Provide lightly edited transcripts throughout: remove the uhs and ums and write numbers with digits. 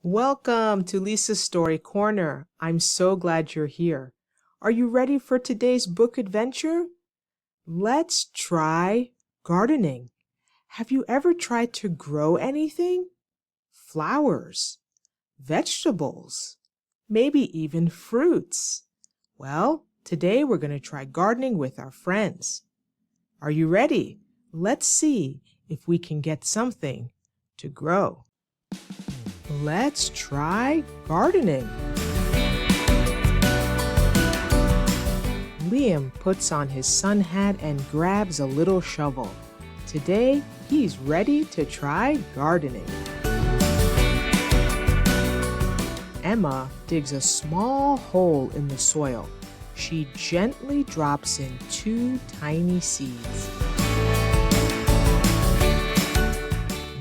Welcome to Lisa's Story Corner. I'm so glad you're here. Are you ready for today's book adventure? Let's try gardening. Have you ever tried to grow anything? Flowers, vegetables, maybe even fruits. Well, today we're going to try gardening with our friends. Are you ready? Let's see if we can get something to grow. Let's try gardening. Liam puts on his sun hat and grabs a little shovel. Today, he's ready to try gardening. Emma digs a small hole in the soil. She gently drops in 2 tiny seeds.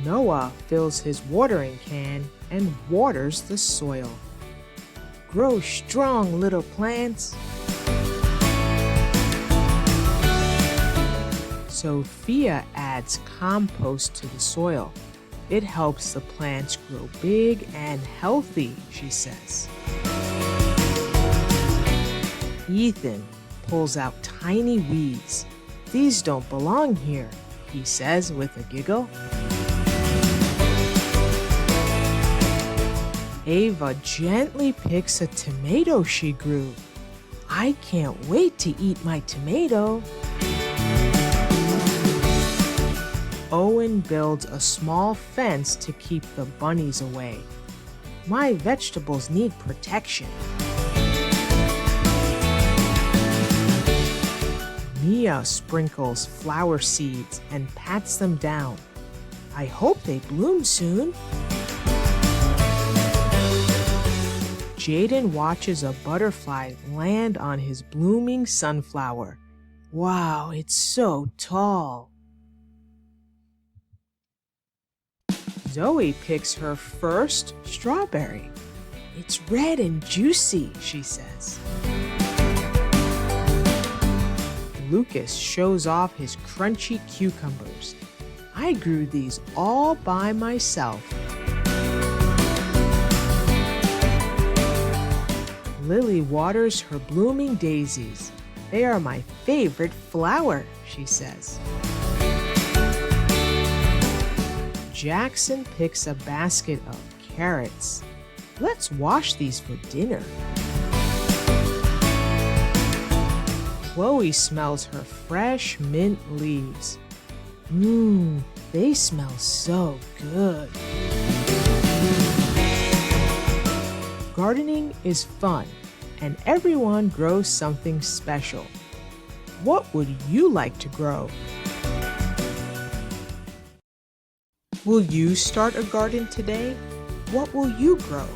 Noah fills his watering can and waters the soil. Grow strong, little plants. Sophia adds compost to the soil. It helps the plants grow big and healthy, she says. Ethan pulls out tiny weeds. These don't belong here, he says with a giggle. Ava gently picks a tomato she grew. I can't wait to eat my tomato. Owen builds a small fence to keep the bunnies away. My vegetables need protection. Mia sprinkles flower seeds and pats them down. I hope they bloom soon. Jaden watches a butterfly land on his blooming sunflower. Wow, it's so tall. Zoe picks her first strawberry. It's red and juicy, she says. Lucas shows off his crunchy cucumbers. I grew these all by myself. Lily waters her blooming daisies. They are my favorite flower, she says. Jackson picks a basket of carrots. Let's wash these for dinner. Chloe smells her fresh mint leaves. They smell so good. Gardening is fun, and everyone grows something special. What would you like to grow? Will you start a garden today? What will you grow?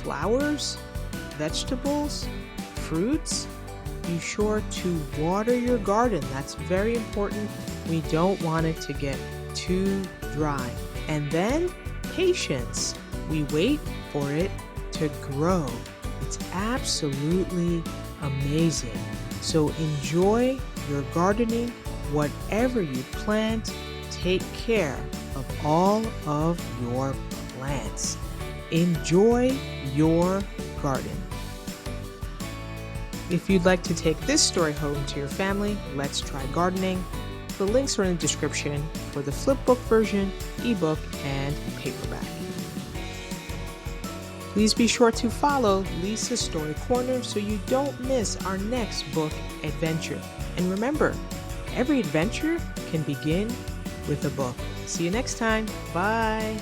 Flowers? Vegetables? Fruits? Be sure to water your garden. That's very important. We don't want it to get too dry. And then patience. We wait for it to grow. It's absolutely amazing. So enjoy your gardening. Whatever you plant, take care of all of your plants. Enjoy your garden. If you'd like to take this story home to your family, let's try gardening. The links are in the description for the flipbook version, ebook, and paperback. Please be sure to follow Lisa's Story Corner so you don't miss our next book adventure. And remember, every adventure can begin with a book. See you next time. Bye.